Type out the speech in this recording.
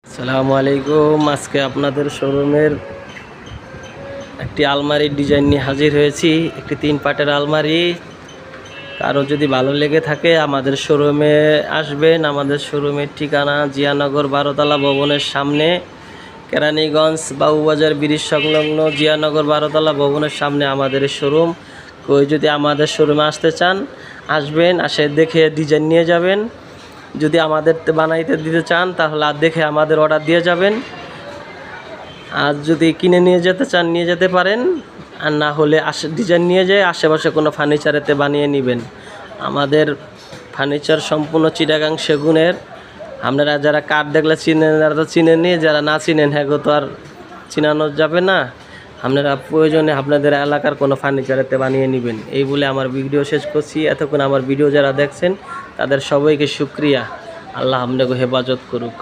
আসসালামু আলাইকুম। আজকে আপনাদের শোরুমের একটি আলমারির ডিজাইন নিয়ে হাজির হয়েছি। একটি 3 পাটের আলমারি। কারো যদি ভালো লেগে থাকে আমাদের শোরুমে আসবেন। আমাদের শোরুমের ঠিকানা জিয়ানগর 12তলা ভবনের সামনে, কেরানীগঞ্জ বাবুবাজার ব্রিজ সংলগ্ন জিয়ানগর 12তলা ভবনের সামনে আমাদের শোরুম। কেউ যদি আমাদের শোরুমে আসতে চান আসবেন, আসে দেখে ডিজাইন নিয়ে যাবেন। যদি আমাদের বানাইতে দিতে চান তাহলে আর দেখে আমাদের অর্ডার দিয়ে যাবেন। আর যদি কিনে নিয়ে যেতে চান নিয়ে যেতে পারেন, আর না হলে ডিজাইন নিয়ে যেয়ে আশেপাশে কোনো ফার্নিচারেতে বানিয়ে নেবেন। আমাদের ফার্নিচার সম্পূর্ণ চিটাগাং সেগুনের। আপনারা যারা কাঠ দেখলে চিনেন, তারা তো চিনেন নি, যারা না চিনেন হ্যাঁ তো আর চিনানো যাবে না। আপনারা প্রয়োজনে আপনাদের এলাকার কোনো ফার্নিচারেতে বানিয়ে নেবেন। এই বলে আমার ভিডিও শেষ করছি। এতক্ষণ আমার ভিডিও যারা দেখছেন তাদের সবাইকে শুকরিয়া। আল্লাহ আপনাকে হেফাজত করুক।